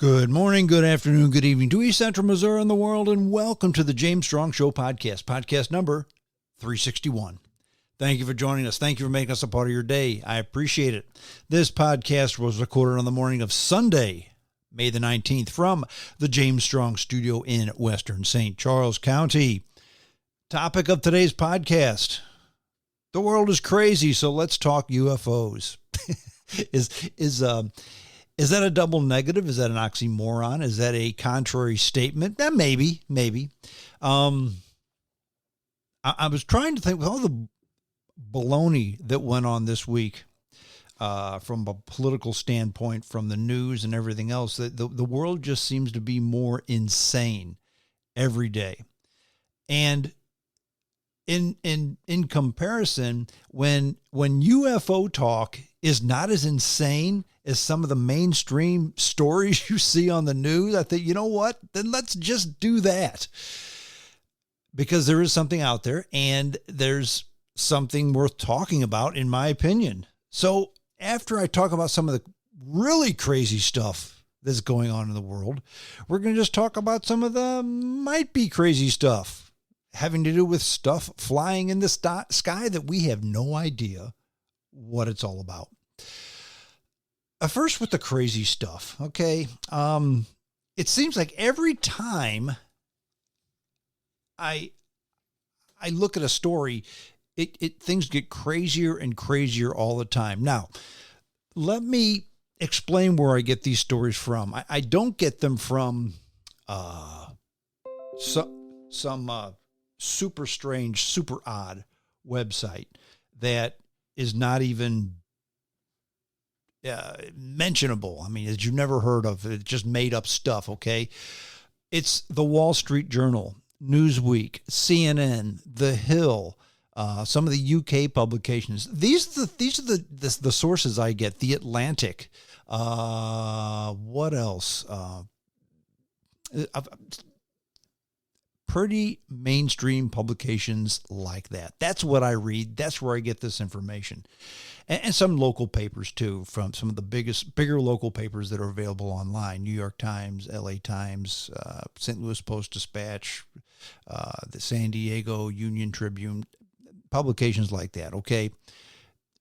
Good morning, good afternoon, good evening to East Central Missouri and the world, and welcome to the James Strong Show podcast number 361. Thank you for joining us. Thank you for making us a part of your day. I appreciate it. This podcast was recorded on the morning of Sunday, May the 19th, from the James Strong Studio in Western St. Charles County. Topic of today's podcast: the world is crazy, so let's talk UFOs. Is that a double negative? Is that an oxymoron? Is that a contrary statement? Maybe. I was trying to think with all the baloney that went on this week from a political standpoint, from the news and everything else, that the world just seems to be more insane every day. And in comparison, when UFO talk is not as insane as some of the mainstream stories you see on the news, I think, you know what? Then let's just do that. Because there is something out there, and there's something worth talking about, in my opinion. So after I talk about some of the really crazy stuff that's going on in the world, we're going to just talk about some of the might be crazy stuff having to do with stuff flying in the sky that we have no idea what it's all about. First with the crazy stuff, okay? It seems like every time I look at a story, things get crazier and crazier all the time. Now, let me explain where I get these stories from. I don't get them from some super strange, super odd website that is not even mentionable. I mean, that you've never heard of. It's just made up stuff, okay? It's the Wall Street Journal, Newsweek, CNN, The Hill, some of the UK publications. These are the sources I get. The Atlantic. What else? Pretty mainstream publications like that. That's what I read. That's where I get this information. And some local papers too, from some of the bigger local papers that are available online: New York Times, LA Times, St. Louis Post-Dispatch, the San Diego Union Tribune, publications like that. Okay,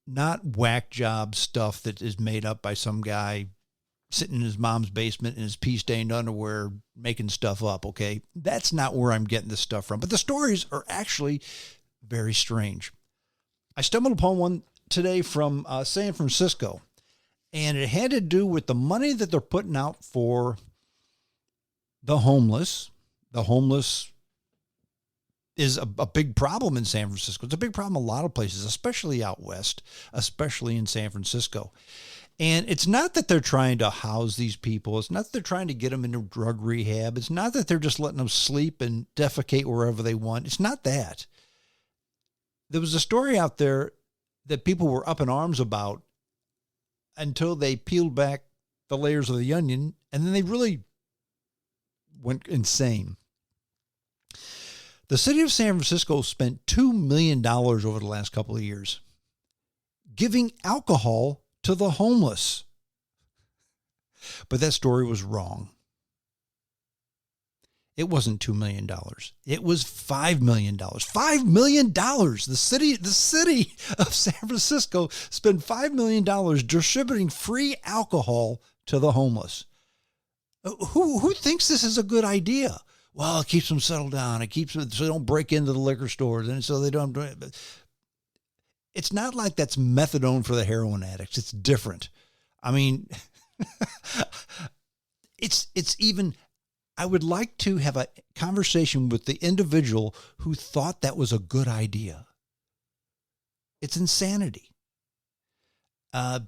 not whack job stuff that is made up by some guy sitting in his mom's basement in his pea-stained underwear making stuff up. Okay, that's not where I'm getting this stuff from. But the stories are actually very strange. I stumbled upon one today from San Francisco, and it had to do with the money that they're putting out for the homeless. The homeless is a big problem in San Francisco. It's a big problem in a lot of places, especially out west, especially in San Francisco. And it's not that they're trying to house these people. It's not that they're trying to get them into drug rehab. It's not that they're just letting them sleep and defecate wherever they want. It's not that. There was a story out there that people were up in arms about until they peeled back the layers of the onion, and then they really went insane. The city of San Francisco spent $2 million over the last couple of years giving alcohol to the homeless. But that story was wrong. It wasn't $2 million. It was $5 million. $5 million. The city of San Francisco spent $5 million distributing free alcohol to the homeless. Who thinks this is a good idea? Well, it keeps them settled down. It keeps them so they don't break into the liquor stores, and so they don't. It's not like that's methadone for the heroin addicts. It's different. I mean, it's even. I would like to have a conversation with the individual who thought that was a good idea. It's insanity. I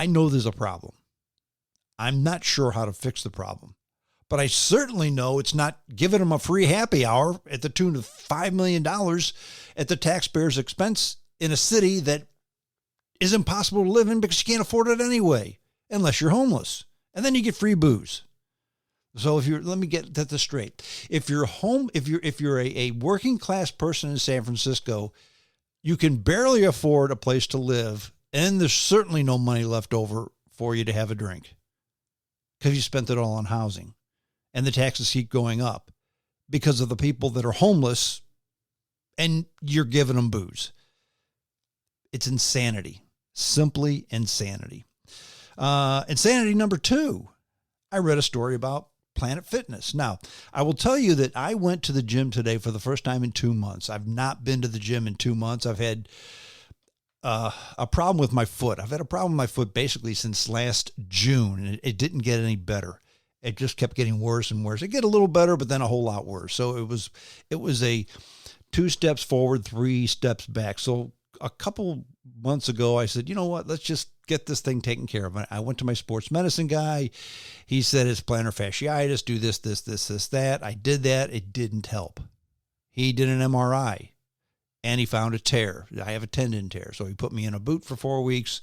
know there's a problem. I'm not sure how to fix the problem, but I certainly know it's not giving them a free happy hour at the tune of $5 million at the taxpayer's expense in a city that is impossible to live in because you can't afford it anyway, unless you're homeless. And then you get free booze. So let me get this straight. If you're a working class person in San Francisco, you can barely afford a place to live, and there's certainly no money left over for you to have a drink. because you spent it all on housing, and the taxes keep going up because of the people that are homeless and you're giving them booze. It's insanity, simply insanity. Insanity number 2, I read a story about Planet Fitness. Now, I will tell you that I went to the gym today for the first time in 2 months. I've not been to the gym in 2 months. I've had a problem with my foot. I've had a problem with my foot basically since last June, and it didn't get any better. It just kept getting worse and worse. It get a little better, but then a whole lot worse. So it was a 2 steps forward, 3 steps back. So a couple months ago, I said, you know what, let's just get this thing taken care of. I went to my sports medicine guy. He said it's plantar fasciitis, do this, that. I did that. It didn't help. He did an MRI and he found a tear. I have a tendon tear. So he put me in a boot for 4 weeks,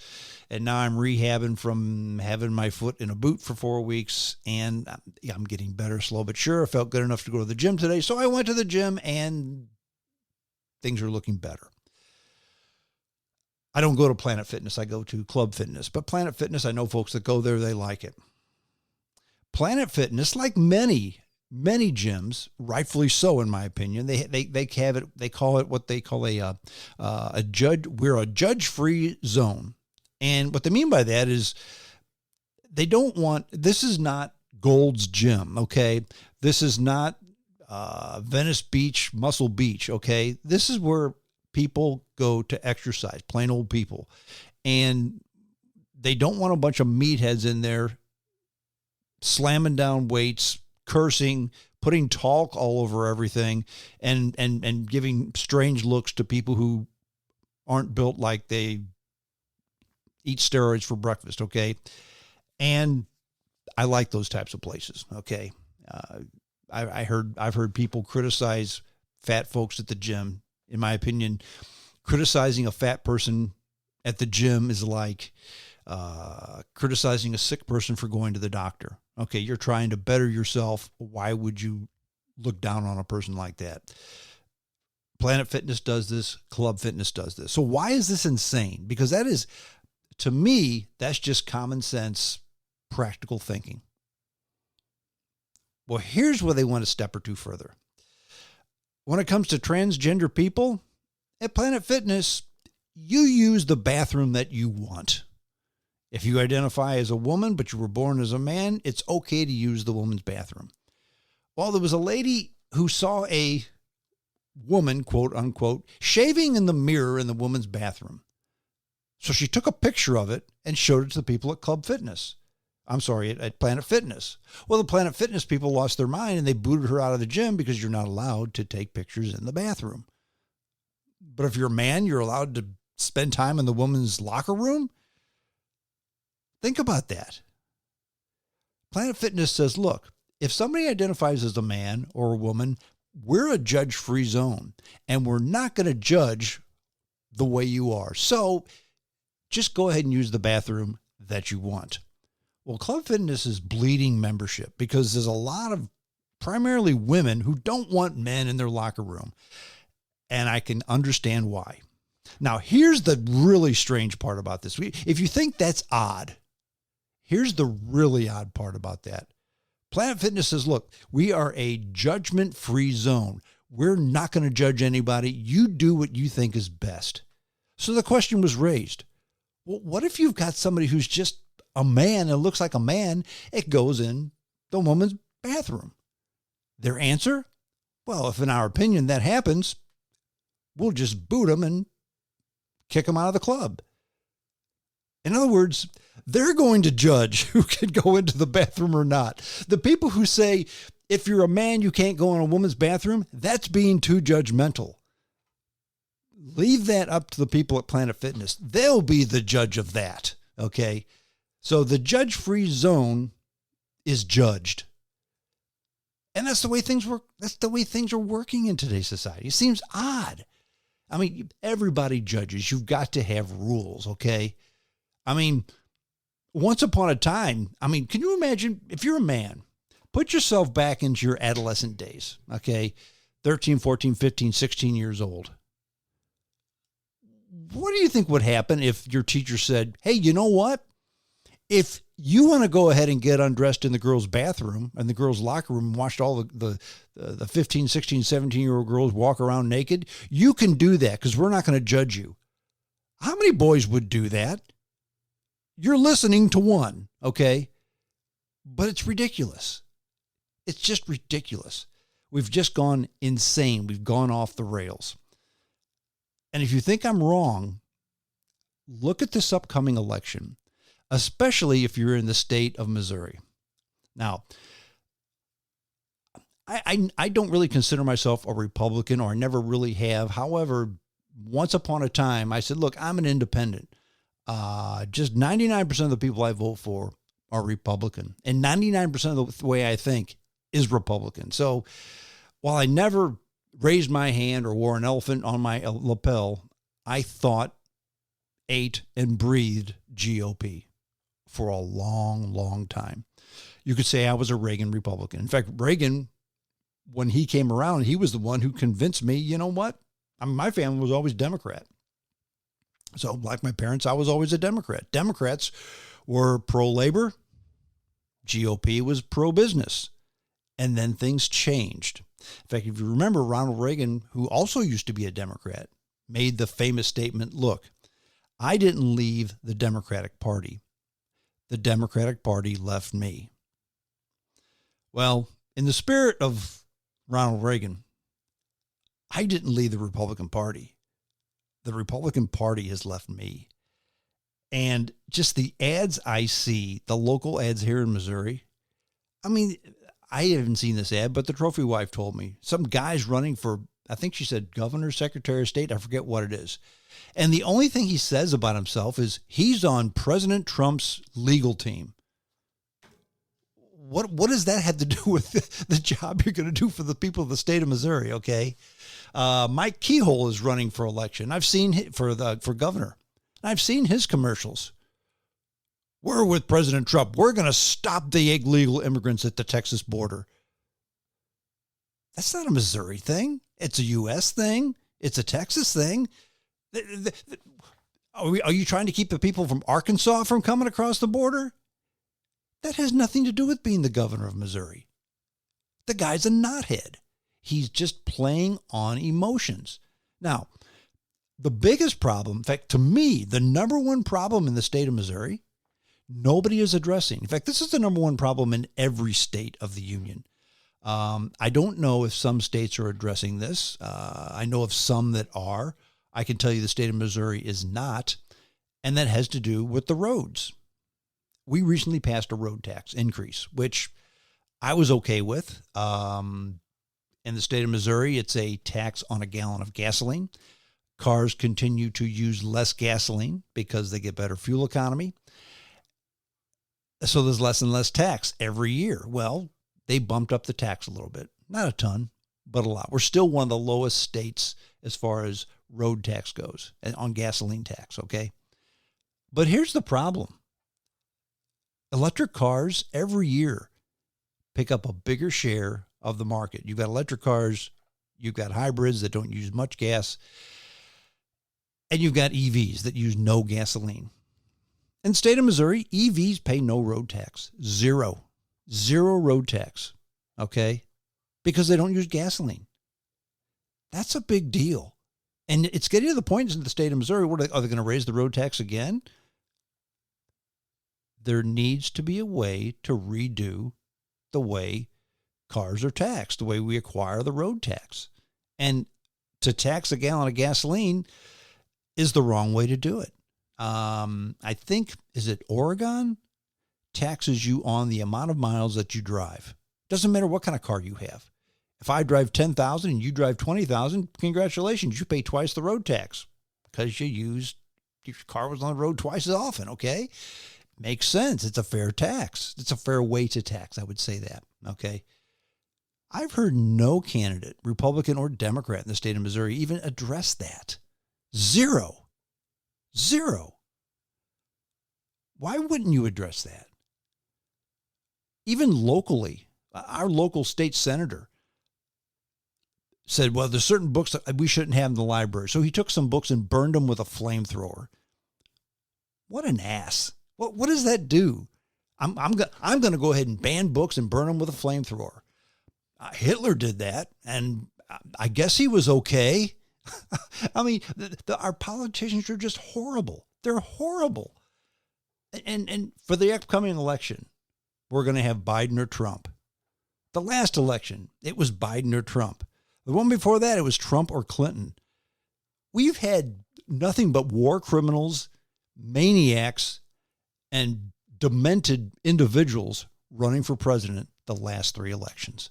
and now I'm rehabbing from having my foot in a boot for 4 weeks, and I'm getting better slow but sure. I felt good enough to go to the gym today. So I went to the gym and things are looking better. I don't go to Planet Fitness. I go to Club Fitness. But Planet Fitness, I know folks that go there, they like it. Planet Fitness, like many gyms, rightfully so, in my opinion, they have it. They call it what they call a judge. We're a judge-free zone, and what they mean by that is they don't want. This is not Gold's Gym, okay? This is not Venice Beach, Muscle Beach, okay? This is where people go to exercise, plain old people, and they don't want a bunch of meatheads in there slamming down weights, cursing, putting talc all over everything, and giving strange looks to people who aren't built like they eat steroids for breakfast, okay? And I like those types of places, okay? I've heard people criticize fat folks at the gym. In my opinion, criticizing a fat person at the gym is like criticizing a sick person for going to the doctor. Okay, you're trying to better yourself. Why would you look down on a person like that? Planet Fitness does this. Club Fitness does this. So why is this insane? Because that is, to me, that's just common sense, practical thinking. Well, here's where they went a step or two further. When it comes to transgender people, at Planet Fitness, you use the bathroom that you want. If you identify as a woman, but you were born as a man, it's okay to use the woman's bathroom. Well, there was a lady who saw a woman, quote unquote, shaving in the mirror in the woman's bathroom. So she took a picture of it and showed it to the people at Club Fitness. I'm sorry, at Planet Fitness. Well, the Planet Fitness people lost their mind and they booted her out of the gym because you're not allowed to take pictures in the bathroom. But if you're a man, you're allowed to spend time in the woman's locker room? Think about that. Planet Fitness says, look, if somebody identifies as a man or a woman, we're a judge-free zone, and we're not going to judge the way you are. So just go ahead and use the bathroom that you want. Well, Club Fitness is bleeding membership because there's a lot of primarily women who don't want men in their locker room, and I can understand why. Now, here's the really strange part about this. If you think that's odd, here's the really odd part about that. Planet Fitness says, look, we are a judgment-free zone. We're not going to judge anybody. You do what you think is best. So the question was raised. Well, what if you've got somebody who's just a man and looks like a man? It goes in the woman's bathroom. Their answer? Well, if in our opinion that happens, we'll just boot them and kick them out of the club. In other words, they're going to judge who can go into the bathroom or not. The people who say, if you're a man, you can't go in a woman's bathroom, that's being too judgmental. Leave that up to the people at Planet Fitness. They'll be the judge of that, okay? So the judge-free zone is judged. And that's the way things work. That's the way things are working in today's society. It seems odd. I mean, everybody judges. You've got to have rules, okay? I mean, once upon a time, can you imagine if you're a man, put yourself back into your adolescent days, okay? 13, 14, 15, 16 years old. What do you think would happen if your teacher said, hey, you know what? If You want to go ahead and get undressed in the girls' bathroom and the girls' locker room and watch all the 15, 16, 17-year-old girls walk around naked. You can do that because we're not going to judge you. How many boys would do that? You're listening to one, okay? But it's ridiculous. It's just ridiculous. We've just gone insane. We've gone off the rails. And if you think I'm wrong, look at this upcoming election, especially if you're in the state of Missouri. Now, I don't really consider myself a Republican, or I never really have. However, once upon a time, I said, look, I'm an independent. Just 99% of the people I vote for are Republican, and 99% of the way I think is Republican. So while I never raised my hand or wore an elephant on my lapel, I thought, ate, and breathed GOP for a long, long time. You could say I was a Reagan Republican. In fact, Reagan, when he came around, he was the one who convinced me, you know what? I mean, my family was always Democrat. So like my parents, I was always a Democrat. Democrats were pro-labor. GOP was pro-business. And then things changed. In fact, if you remember, Ronald Reagan, who also used to be a Democrat, made the famous statement, look, I didn't leave the Democratic Party. The Democratic Party left me. Well, in the spirit of Ronald Reagan, I didn't leave the Republican Party. The Republican Party has left me. And just the ads I see, the local ads here in Missouri, I mean, I haven't seen this ad, but the trophy wife told me. Some guy's running for, I think she said governor, secretary of state, I forget what it is. And the only thing he says about himself is he's on President Trump's legal team. What does that have to do with the job you're going to do for the people of the state of Missouri, okay? Mike Keyhole is running for election. I've seen for governor. I've seen his commercials. We're with President Trump. We're going to stop the illegal immigrants at the Texas border. That's not a Missouri thing. It's a U.S. thing. It's a Texas thing. Are you trying to keep the people from Arkansas from coming across the border? That has nothing to do with being the governor of Missouri. The guy's a knothead. He's just playing on emotions. Now, the biggest problem, in fact, to me, the number one problem in the state of Missouri, nobody is addressing. In fact, this is the number one problem in every state of the union. I don't know if some states are addressing this. I know of some that are. I can tell you the state of Missouri is not, and that has to do with the roads. We recently passed a road tax increase, which I was okay with. In the state of Missouri, it's a tax on a gallon of gasoline. Cars continue to use less gasoline because they get better fuel economy. So there's less and less tax every year. Well, they bumped up the tax a little bit. Not a ton, but a lot. We're still one of the lowest states as far as road tax goes, and on gasoline tax, okay? But here's the problem. Electric cars every year pick up a bigger share of the market. You've got electric cars, you've got hybrids that don't use much gas, and you've got EVs that use no gasoline. In the state of Missouri, EVs pay no road tax. Zero road tax, okay? Because they don't use gasoline. That's a big deal. And it's getting to the point in the state of Missouri, are they going to raise the road tax again? There needs to be a way to redo the way cars are taxed, the way we acquire the road tax. And to tax a gallon of gasoline is the wrong way to do it. I think, is it Oregon? Taxes you on the amount of miles that you drive. Doesn't matter what kind of car you have. If I drive 10,000 and you drive 20,000, congratulations, you pay twice the road tax because your car was on the road twice as often, okay? Makes sense. It's a fair tax. It's a fair way to tax. I would say that. Okay. I've heard no candidate, Republican or Democrat in the state of Missouri, even address that. Zero. Why wouldn't you address that? Even locally, our local state senator said, well, there's certain books that we shouldn't have in the library. So he took some books and burned them with a flamethrower. What an ass. What does that do? I'm going to go ahead and ban books and burn them with a flamethrower. Hitler did that, and I guess he was okay. I mean, our politicians are just horrible. They're horrible. And for the upcoming election, we're going to have Biden or Trump. The last election, it was Biden or Trump. The one before that, it was Trump or Clinton. We've had nothing but war criminals, maniacs, and demented individuals running for president the last 3 elections.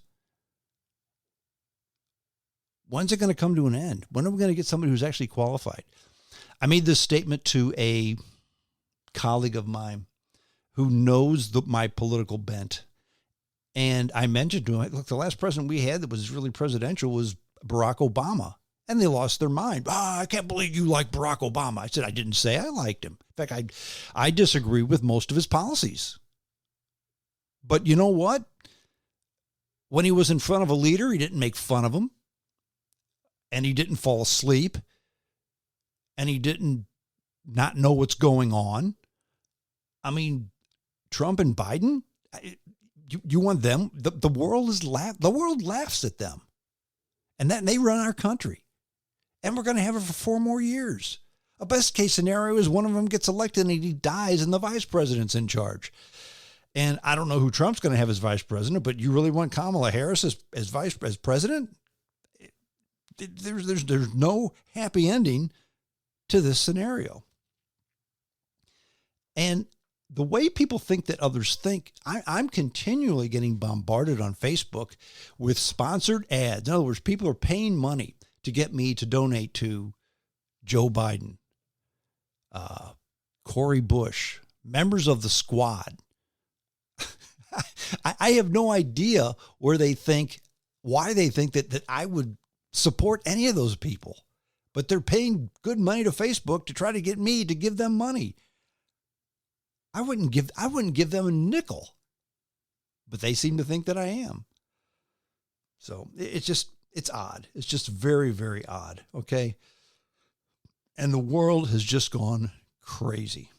When's it going to come to an end? When are we going to get somebody who's actually qualified? I made this statement to a colleague of mine who knows my political bent. And I mentioned to him, look, the last president we had that was really presidential was Barack Obama. And they lost their mind. I can't believe you like Barack Obama. I said, I didn't say I liked him. In fact, I disagree with most of his policies. But you know what? When he was in front of a leader, he didn't make fun of him. And he didn't fall asleep. And he didn't not know what's going on. I mean, Trump and Biden, you want them? The world the world laughs at them. And they run our country. And we're going to have it for 4 more years. A best case scenario is one of them gets elected and he dies and the vice president's in charge. And I don't know who Trump's going to have as vice president, but you really want Kamala Harris as president? There's no happy ending to this scenario. And the way people think that others think, I'm continually getting bombarded on Facebook with sponsored ads. In other words, people are paying money to get me to donate to Joe Biden, Cori Bush, members of the squad. I have no idea why they think that I would support any of those people, but they're paying good money to Facebook to try to get me to give them money. I wouldn't give them a nickel, but they seem to think that I am. So it's odd. It's just very, very odd. Okay. And the world has just gone crazy.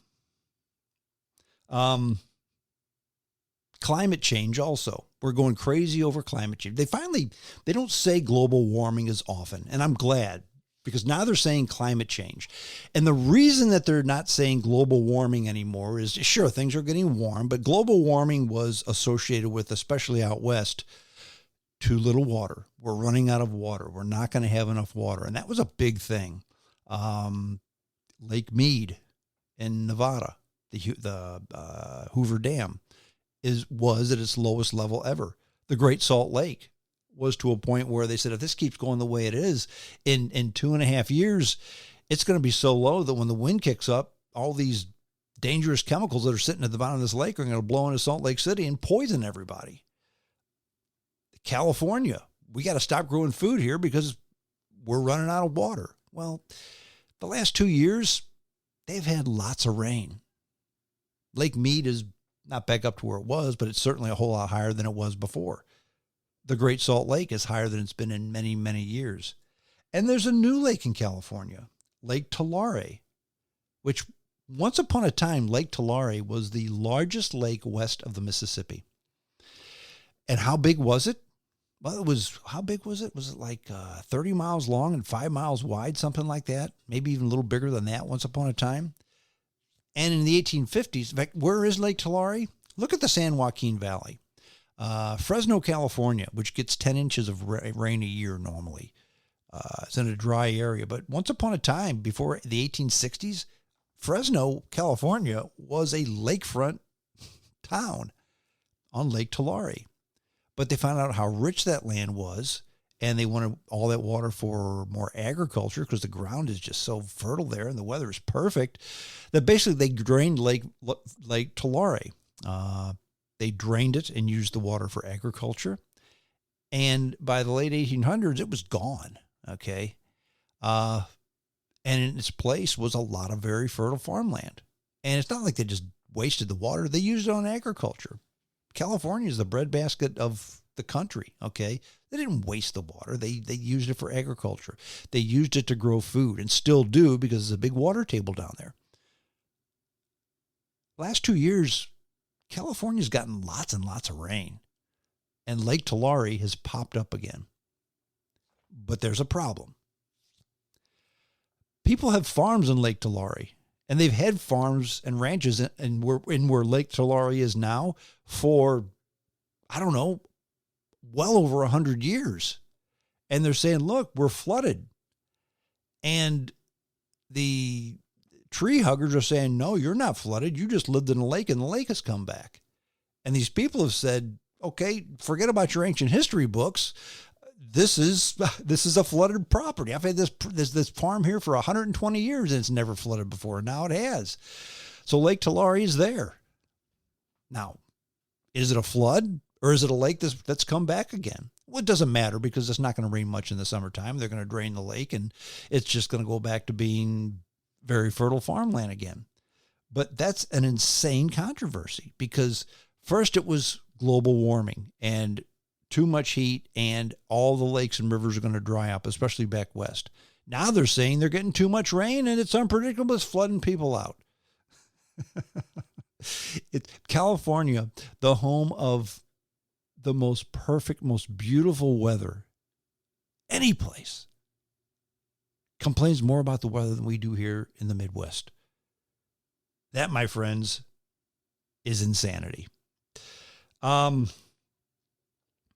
Climate change also. We're going crazy over climate change. They don't say global warming as often, and I'm glad, because now they're saying climate change. And the reason that they're not saying global warming anymore is, sure, things are getting warm, but global warming was associated with, especially out west, too little water. We're running out of water. We're not going to have enough water. And that was a big thing. Lake Mead in Nevada, the Hoover Dam, was at its lowest level ever. The Great Salt Lake was to a point where they said, if this keeps going the way it is, in 2.5 years, it's going to be so low that when the wind kicks up, all these dangerous chemicals that are sitting at the bottom of this lake are going to blow into Salt Lake City and poison everybody. California, we got to stop growing food here because we're running out of water. Well, the last 2 years, they've had lots of rain. Lake Mead is not back up to where it was, but it's certainly a whole lot higher than it was before. The Great Salt Lake is higher than it's been in many, many years. And there's a new lake in California, Lake Tulare, which once upon a time, Lake Tulare was the largest lake west of the Mississippi. And how big was it? Well, how big was it? Was it like 30 miles long and 5 miles wide, something like that? Maybe even a little bigger than that once upon a time. And in the 1850s, in fact, where is Lake Tulare? Look at the San Joaquin Valley. Fresno, California, which gets 10 inches of rain a year normally. It's in a dry area. But once upon a time, before the 1860s, Fresno, California was a lakefront town on Lake Tulare. But they found out how rich that land was, and they wanted all that water for more agriculture because the ground is just so fertile there and the weather is perfect that basically they drained Lake Tulare. They drained it and used the water for agriculture. And by the late 1800s, it was gone. Okay. And in its place was a lot of very fertile farmland. And it's not like they just wasted the water. They used it on agriculture. California is the breadbasket of the country. Okay. They didn't waste the water. They used it for agriculture. They used it to grow food and still do because there's a big water table down there. Last 2 years, California's gotten lots and lots of rain, and Lake Tulare has popped up again. But there's a problem. People have farms in Lake Tulare, and they've had farms and ranches in where Lake Tulare is now for, I don't know, well over 100 years. And they're saying, look, we're flooded. And the tree huggers are saying, no, you're not flooded. You just lived in a lake and the lake has come back. And these people have said, okay, forget about your ancient history books. This is a flooded property. I've had this farm here for 120 years and it's never flooded before. Now it has. So Lake Tulare is there. Now, is it a flood or is it a lake that's come back again? Well, it doesn't matter because it's not going to rain much in the summertime. They're going to drain the lake and it's just going to go back to being very fertile farmland again. But that's an insane controversy because first it was global warming and too much heat and all the lakes and rivers are going to dry up, especially back west. Now they're saying they're getting too much rain and it's unpredictable. It's flooding people out. California, the home of the most perfect, most beautiful weather, any place, complains more about the weather than we do here in the Midwest. That, my friends, is insanity.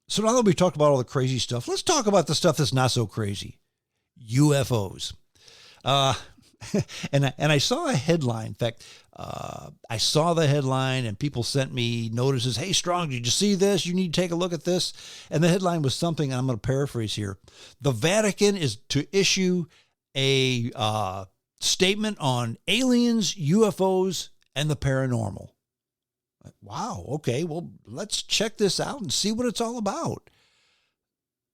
So now that we've talked about all the crazy stuff, let's talk about the stuff that's not so crazy. UFOs. And I saw a headline. In fact, I saw the headline and people sent me notices. Hey, Strong, did you see this? You need to take a look at this. And the headline was something, and I'm going to paraphrase here. The Vatican is to issue a statement on aliens, UFOs, and the paranormal. Wow, okay, well, let's check this out and see what it's all about.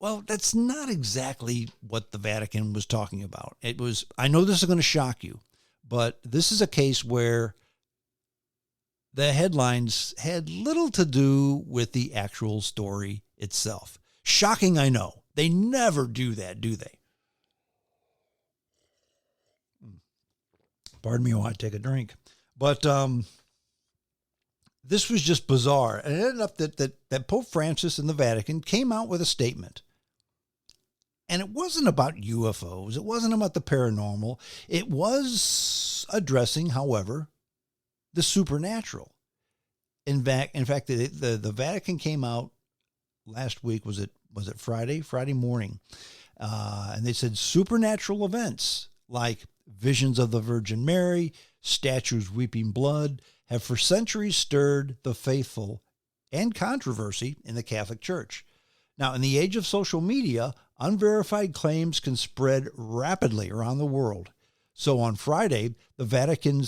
Well, that's not exactly what the Vatican was talking about. It was, I know this is going to shock you, but this is a case where the headlines had little to do with the actual story itself. Shocking, I know. They never do that, do they? Pardon me while I take a drink. But this was just bizarre. And it ended up that Pope Francis and the Vatican came out with a statement. And it wasn't about UFOs. It wasn't about the paranormal. It was addressing, however, the supernatural. In fact, the Vatican came out last week. Was it Friday? Friday morning. And they said supernatural events like visions of the Virgin Mary, statues weeping blood, have for centuries stirred the faithful and controversy in the Catholic Church. Now, in the age of social media, unverified claims can spread rapidly around the world. So on Friday, the Vatican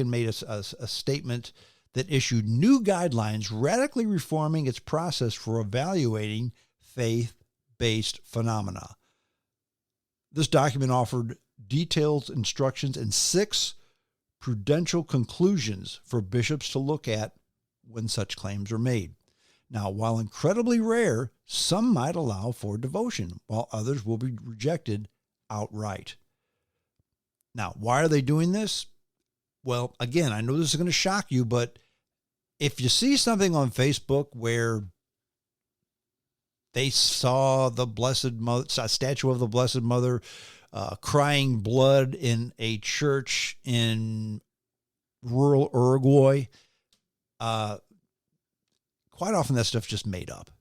made a statement that issued new guidelines radically reforming its process for evaluating faith-based phenomena. This document offered detailed instructions and 6 prudential conclusions for bishops to look at when such claims are made. Now, while incredibly rare, some might allow for devotion, while others will be rejected outright. Now, why are they doing this? Well, again, I know this is going to shock you, but if you see something on Facebook where they saw the Blessed Mother, a statue of the Blessed Mother, crying blood in a church in rural Uruguay, quite often that stuff's just made up.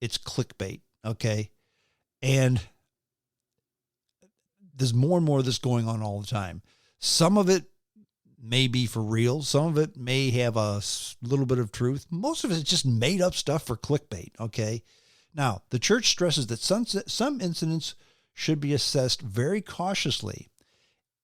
It's clickbait, okay? And there's more and more of this going on all the time. Some of it may be for real. Some of it may have a little bit of truth. Most of it is just made up stuff for clickbait, okay? Now, the church stresses that some incidents should be assessed very cautiously.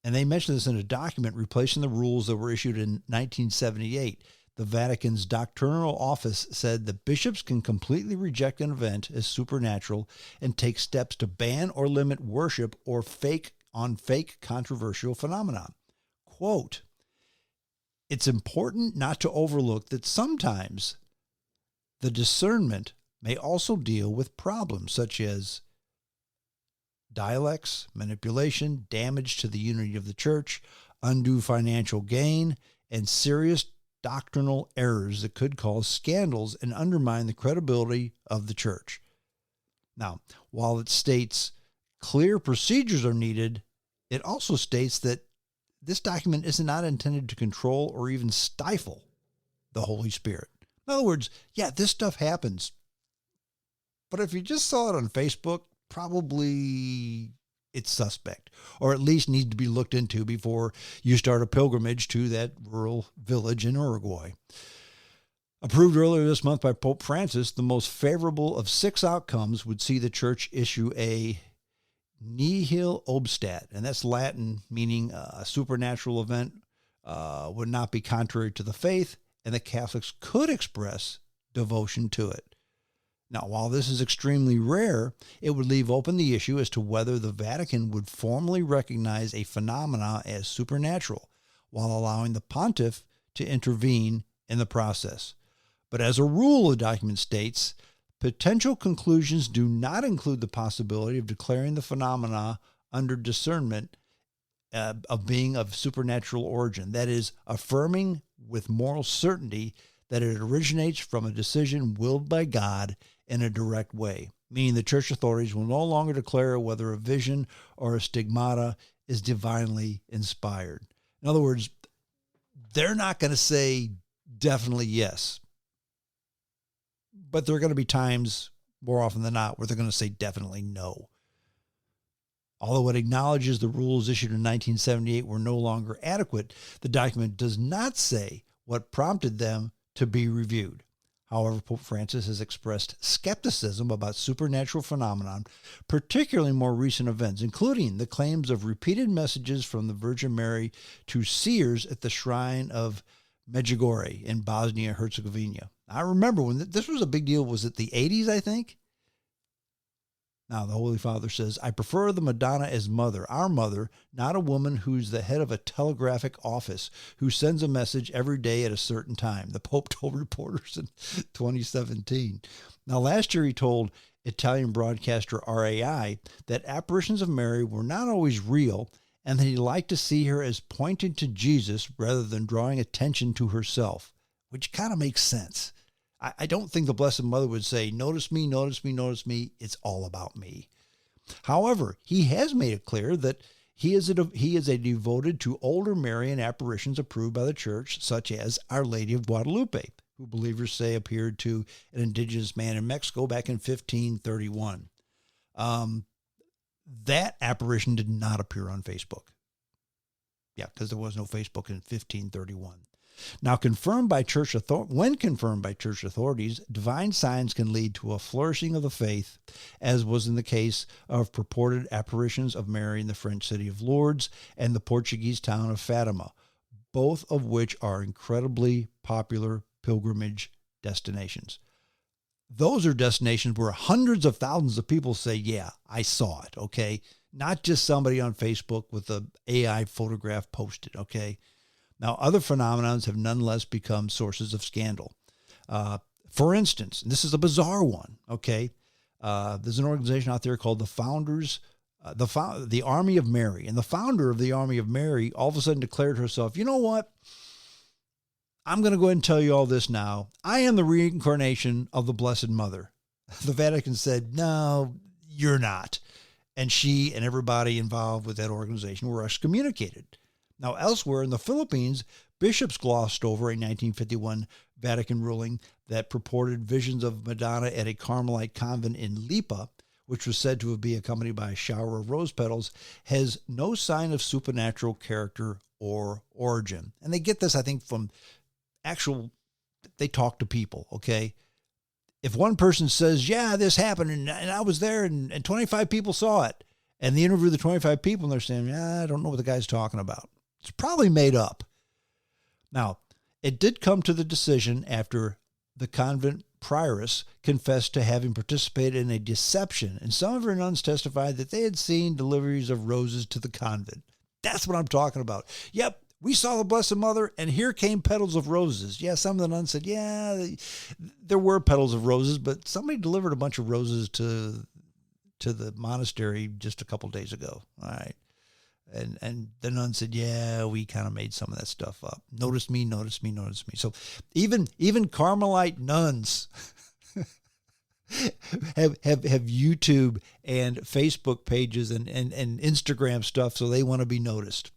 And they mention this in a document replacing the rules that were issued in 1978. The Vatican's doctrinal office said that bishops can completely reject an event as supernatural and take steps to ban or limit worship or fake controversial phenomena. Quote, "It's important not to overlook that sometimes the discernment may also deal with problems such as dialects, manipulation, damage to the unity of the church, undue financial gain, and serious doctrinal errors that could cause scandals and undermine the credibility of the church. Now, while it states clear procedures are needed, it also states that this document is not intended to control or even stifle the Holy Spirit. In other words, yeah, this stuff happens. But if you just saw it on Facebook, probably it's suspect, or at least needs to be looked into before you start a pilgrimage to that rural village in Uruguay. Approved earlier this month by Pope Francis, the most favorable of 6 outcomes would see the church issue a nihil obstat, and that's Latin, meaning a supernatural event would not be contrary to the faith, and the Catholics could express devotion to it. Now, while this is extremely rare, it would leave open the issue as to whether the Vatican would formally recognize a phenomena as supernatural, while allowing the pontiff to intervene in the process. But as a rule, the document states, potential conclusions do not include the possibility of declaring the phenomena under discernment of being of supernatural origin. That is, affirming with moral certainty that it originates from a decision willed by God in a direct way, meaning the church authorities will no longer declare whether a vision or a stigmata is divinely inspired. In other words, they're not going to say definitely yes, but there are going to be times, more often than not, where they're going to say definitely no. Although it acknowledges the rules issued in 1978 were no longer adequate, the document does not say what prompted them to be reviewed. However, Pope Francis has expressed skepticism about supernatural phenomenon, particularly more recent events, including the claims of repeated messages from the Virgin Mary to seers at the shrine of Medjugorje in Bosnia-Herzegovina. I remember when this was a big deal. Was it the 80s, I think? Now, the Holy Father says, I prefer the Madonna as mother, our mother, not a woman who's the head of a telegraphic office, who sends a message every day at a certain time, the Pope told reporters in 2017. Now, last year he told Italian broadcaster RAI that apparitions of Mary were not always real and that he liked to see her as pointing to Jesus rather than drawing attention to herself, which kind of makes sense. I don't think the Blessed Mother would say, notice me, notice me, notice me. It's all about me. However, he has made it clear that he is a devoted to older Marian apparitions approved by the church, such as Our Lady of Guadalupe, who believers say appeared to an indigenous man in Mexico back in 1531. That apparition did not appear on Facebook. Yeah, because there was no Facebook in 1531. Now, when confirmed by church authorities, divine signs can lead to a flourishing of the faith, as was in the case of purported apparitions of Mary in the French city of Lourdes and the Portuguese town of Fatima, both of which are incredibly popular pilgrimage destinations. Those are destinations where hundreds of thousands of people say, yeah, I saw it, okay? Not just somebody on Facebook with an AI photograph posted, okay? Now, other phenomena have nonetheless become sources of scandal. For instance, and this is a bizarre one, okay? There's an organization out there called the Army of Mary. And the founder of the Army of Mary all of a sudden declared herself, you know what? I'm going to go ahead and tell you all this now. I am the reincarnation of the Blessed Mother. The Vatican said, no, you're not. And she and everybody involved with that organization were excommunicated. Now, elsewhere in the Philippines, bishops glossed over a 1951 Vatican ruling that purported visions of Madonna at a Carmelite convent in Lipa, which was said to be accompanied by a shower of rose petals, has no sign of supernatural character or origin. And they get this, I think, from they talk to people, okay? If one person says, yeah, this happened, and I was there, and 25 people saw it, and they interview the 25 people, and they're saying, yeah, I don't know what the guy's talking about. It's probably made up. Now, it did come to the decision after the convent prioress confessed to having participated in a deception, and some of her nuns testified that they had seen deliveries of roses to the convent. That's what I'm talking about. Yep, we saw the Blessed Mother, and here came petals of roses. Yeah, some of the nuns said, yeah, there were petals of roses, but somebody delivered a bunch of roses to the monastery just a couple days ago. All right. And the nun said, yeah, we kind of made some of that stuff up. Notice me, notice me, notice me. So even Carmelite nuns have YouTube and Facebook pages and Instagram stuff, so they want to be noticed.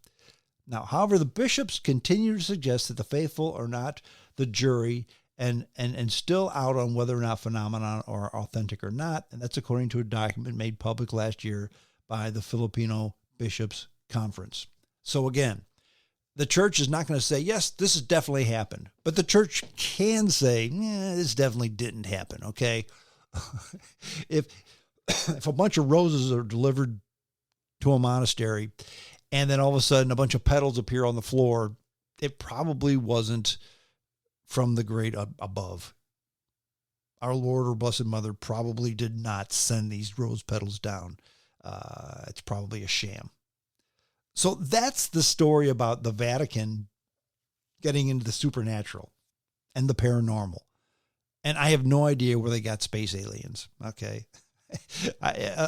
Now, however, the bishops continue to suggest that the faithful are not the jury and still out on whether or not phenomenon are authentic or not. And that's according to a document made public last year by the Filipino Bishops' Conference. So again, the church is not going to say, yes, this has definitely happened. But the church can say, this definitely didn't happen, okay? If a bunch of roses are delivered to a monastery and then all of a sudden a bunch of petals appear on the floor, it probably wasn't from the great above. Our Lord or Blessed Mother probably did not send these rose petals down. It's probably a sham. So that's the story about the Vatican getting into the supernatural and the paranormal. And I have no idea where they got space aliens, okay?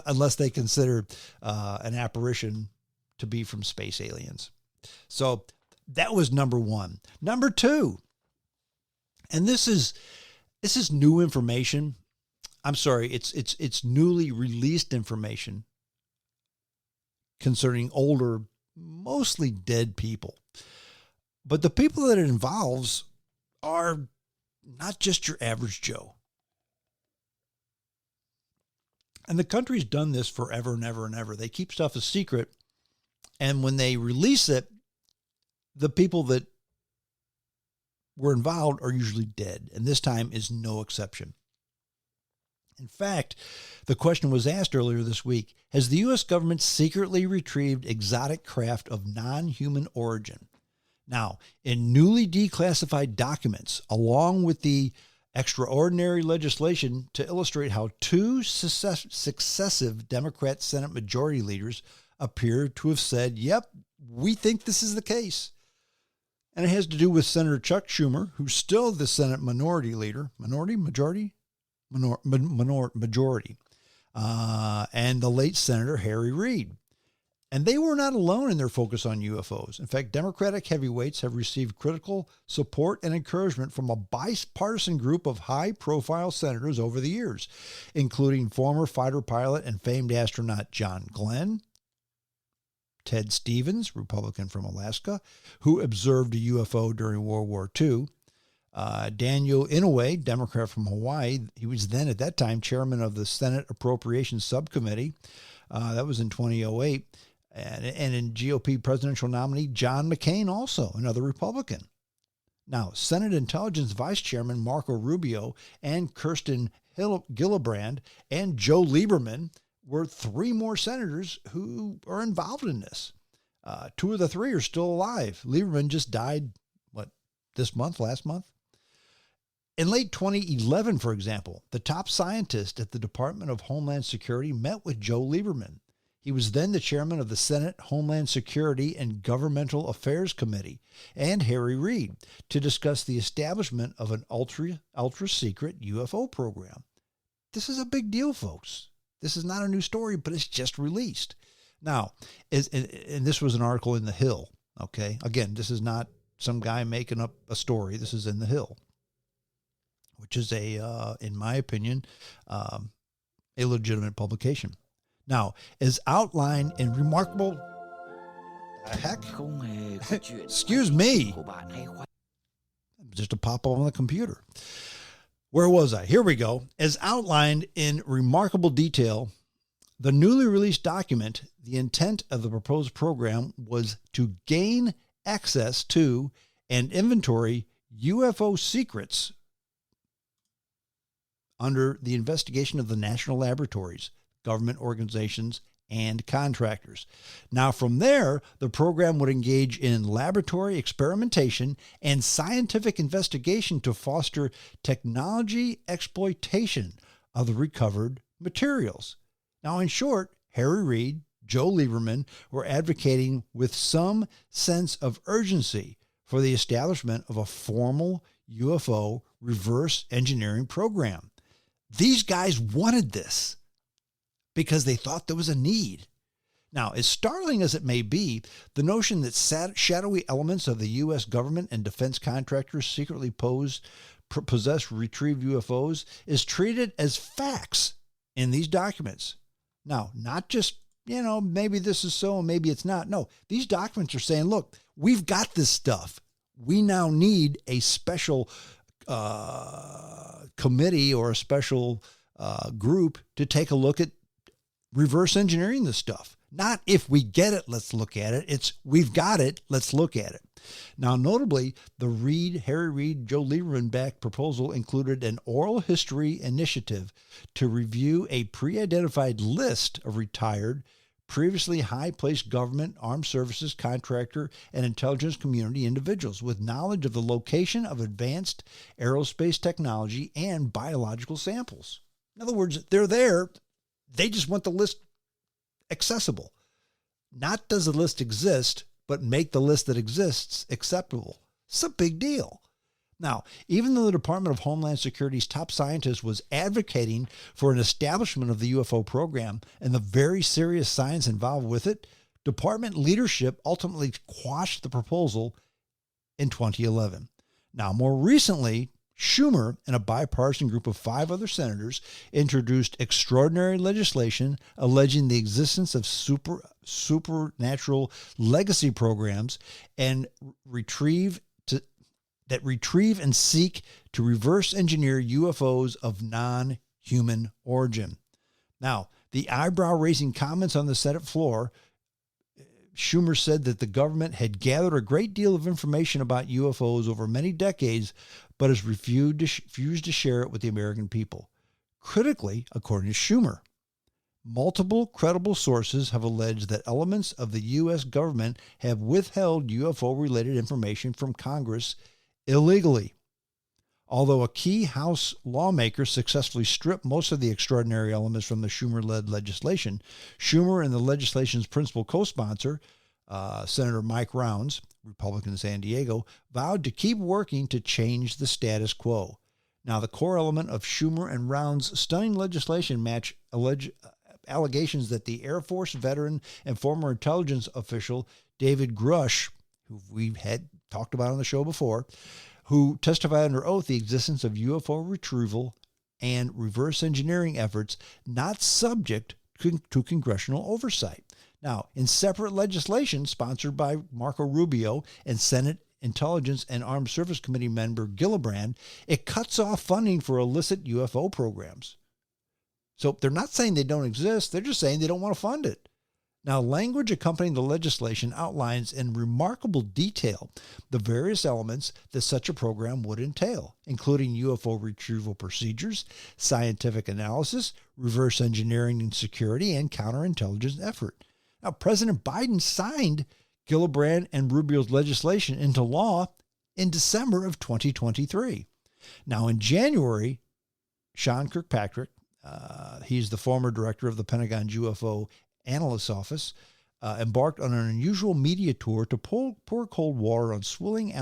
Unless they consider an apparition to be from space aliens. So that was number one. Number two, and this is new information. I'm sorry, it's newly released information concerning older, mostly dead people. But the people that it involves are not just your average Joe. And the country's done this forever and ever and ever. They keep stuff a secret. And when they release it, the people that were involved are usually dead. And this time is no exception. In fact, the question was asked earlier this week, has the U.S. government secretly retrieved exotic craft of non-human origin? Now, in newly declassified documents, along with the extraordinary legislation to illustrate how two successive Democrat Senate majority leaders appear to have said, yep, we think this is the case. And it has to do with Senator Chuck Schumer, who's still the Senate minority leader, majority, and the late Senator Harry Reid. And they were not alone in their focus on UFOs. In fact, Democratic heavyweights have received critical support and encouragement from a bipartisan group of high-profile senators over the years, including former fighter pilot and famed astronaut John Glenn, Ted Stevens, Republican from Alaska, who observed a UFO during World War II, Daniel Inouye, Democrat from Hawaii. He was then, at that time, chairman of the Senate Appropriations Subcommittee. That was in 2008. And in GOP presidential nominee John McCain, also another Republican. Now, Senate Intelligence Vice Chairman Marco Rubio and Kirsten Gillibrand and Joe Lieberman were three more senators who are involved in this. Two of the three are still alive. Lieberman just died, last month? In late 2011, for example, the top scientist at the Department of Homeland Security met with Joe Lieberman. He was then the chairman of the Senate Homeland Security and Governmental Affairs Committee, and Harry Reid, to discuss the establishment of an ultra-secret UFO program. This is a big deal, folks. This is not a new story, but it's just released. Now, and this was an article in The Hill, okay? Again, this is not some guy making up a story. This is in The Hill, which is in my opinion, a legitimate publication. Now, as outlined in remarkable... Excuse me. Just a pop-up on the computer. Where was I? Here we go. As outlined in remarkable detail, the newly released document, the intent of the proposed program was to gain access to and inventory UFO secrets under the investigation of the national laboratories, government organizations, and contractors. Now, from there, the program would engage in laboratory experimentation and scientific investigation to foster technology exploitation of the recovered materials. Now, in short, Harry Reid, Joe Lieberman were advocating with some sense of urgency for the establishment of a formal UFO reverse engineering program. These guys wanted this because they thought there was a need. Now, as startling as it may be, the notion that shadowy elements of the U.S. government and defense contractors secretly possess retrieved UFOs is treated as facts in these documents. Now, not just, maybe this is so and maybe it's not. No, these documents are saying, look, we've got this stuff. We now need a special committee or a special group to take a look at reverse engineering this stuff. Not if we get it, let's look at it. It's we've got it, let's look at it. Now, notably, the Harry Reid, Joe Lieberman backed proposal included an oral history initiative to review a pre-identified list of retired, previously high-placed government, armed services, contractor, and intelligence community individuals with knowledge of the location of advanced aerospace technology and biological samples. In other words, they're there. They just want the list accessible. Not does the list exist, but make the list that exists acceptable. It's a big deal. Now, even though the Department of Homeland Security's top scientist was advocating for an establishment of the UFO program and the very serious science involved with it, department leadership ultimately quashed the proposal in 2011. Now, more recently, Schumer and a bipartisan group of 5 other senators introduced extraordinary legislation alleging the existence of supernatural legacy programs and retrieve and seek to reverse engineer UFOs of non-human origin. Now, the eyebrow-raising comments on the Senate floor, Schumer said that the government had gathered a great deal of information about UFOs over many decades, but has refused to share it with the American people. Critically, according to Schumer, multiple credible sources have alleged that elements of the U.S. government have withheld UFO-related information from Congress illegally. Although a key House lawmaker successfully stripped most of the extraordinary elements from the Schumer-led legislation, Schumer and the legislation's principal co-sponsor, Senator Mike Rounds, Republican in San Diego, vowed to keep working to change the status quo. Now, the core element of Schumer and Rounds' stunning legislation match allegations that the Air Force veteran and former intelligence official David Grush, who we've had talked about on the show before, who testified under oath the existence of UFO retrieval and reverse engineering efforts not subject to congressional oversight. Now, in separate legislation sponsored by Marco Rubio and Senate Intelligence and Armed Service Committee member Gillibrand, it cuts off funding for illicit UFO programs. So they're not saying they don't exist, they're just saying they don't want to fund it. Now, language accompanying the legislation outlines in remarkable detail the various elements that such a program would entail, including UFO retrieval procedures, scientific analysis, reverse engineering and security, and counterintelligence effort. Now, President Biden signed Gillibrand and Rubio's legislation into law in December of 2023. Now, in January, Sean Kirkpatrick, he's the former director of the Pentagon's UFO Analyst's Office, embarked on an unusual media tour to pour cold water on swirling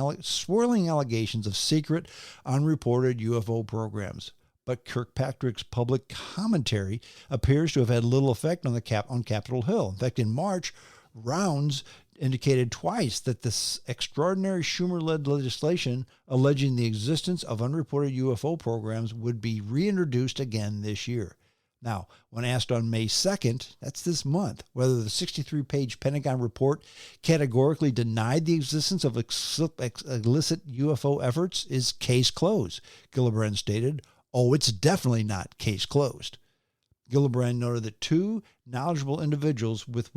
allegations of secret, unreported UFO programs. But Kirkpatrick's public commentary appears to have had little effect on Capitol Hill. In fact, in March, Rounds indicated twice that this extraordinary Schumer-led legislation alleging the existence of unreported UFO programs would be reintroduced again this year. Now, when asked on May 2nd, that's this month, whether the 63-page Pentagon report categorically denied the existence of illicit UFO efforts, is case closed, Gillibrand stated. Oh, it's definitely not case closed. Gillibrand noted that 2 knowledgeable individuals with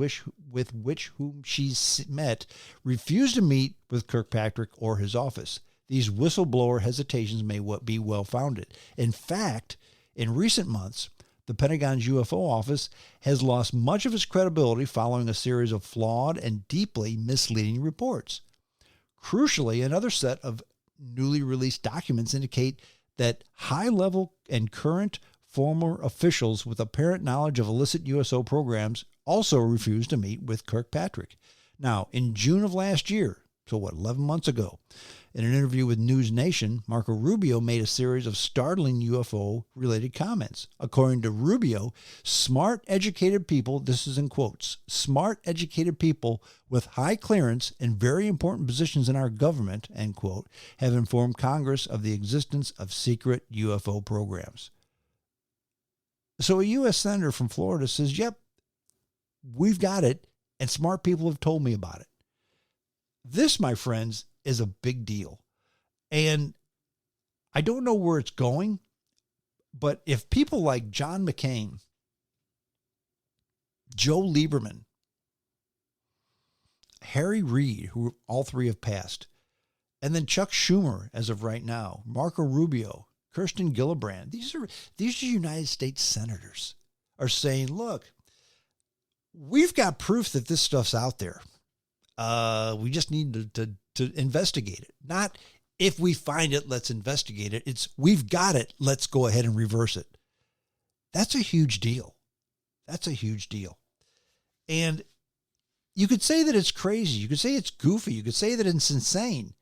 whom she's met refused to meet with Kirkpatrick or his office. These whistleblower hesitations may be well-founded. In fact, in recent months, the Pentagon's UFO office has lost much of its credibility following a series of flawed and deeply misleading reports. Crucially, another set of newly released documents indicate that high-level and current former officials with apparent knowledge of illicit USO programs also refused to meet with Kirkpatrick. Now, in June of last year, so 11 months ago, In an interview with News Nation, Marco Rubio made a series of startling UFO-related comments. According to Rubio, smart, educated people, this is in quotes, smart, educated people with high clearance in very important positions in our government, end quote, have informed Congress of the existence of secret UFO programs. So a U.S. senator from Florida says, yep, we've got it, and smart people have told me about it. This, my friends, is a big deal. And I don't know where it's going, but if people like John McCain, Joe Lieberman, Harry Reid, who all three have passed, and then Chuck Schumer, as of right now, Marco Rubio, Kirsten Gillibrand, these are United States senators, are saying, look, we've got proof that this stuff's out there. We just need to investigate it. Not if we find it, let's investigate it. It's we've got it. Let's go ahead and reverse it. That's a huge deal. That's a huge deal. And you could say that it's crazy. You could say it's goofy. You could say that it's insane.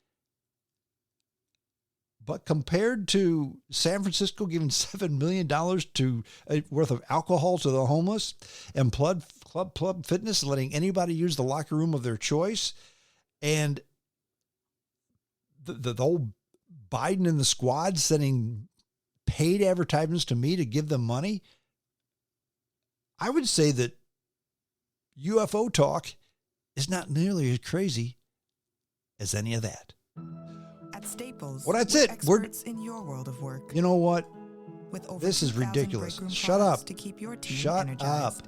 But compared to San Francisco giving $7 million worth of alcohol to the homeless and Club Fitness letting anybody use the locker room of their choice, and the whole Biden and the squad sending paid advertisements to me to give them money, I would say that UFO talk is not nearly as crazy as any of that. At Staples, well, that's it. We're experts in your world of work. You know what? With over this is 2,000 ridiculous. breakroom Shut products up. To keep your team Shut energized. up.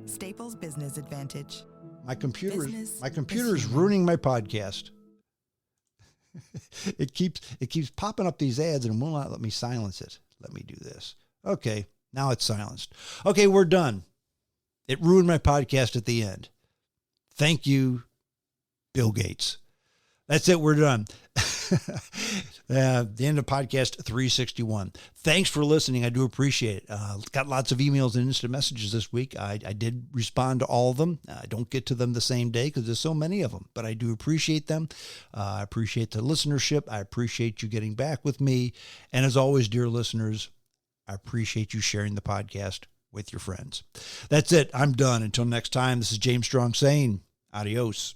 Staples Business Advantage. My computer Business is ruining my podcast. It keeps popping up these ads and will not let me silence it. Let me do this. Okay, now it's silenced. Okay, we're done. It ruined my podcast at the end. Thank you, Bill Gates. That's it. We're done. The end of podcast 361. Thanks for listening. I do appreciate it. Got lots of emails and instant messages this week. I did respond to all of them. I don't get to them the same day because there's so many of them, but I do appreciate them. I appreciate the listenership. I appreciate you getting back with me. And as always, dear listeners, I appreciate you sharing the podcast with your friends. That's it. I'm done. Until next time, this is James Strong saying adios.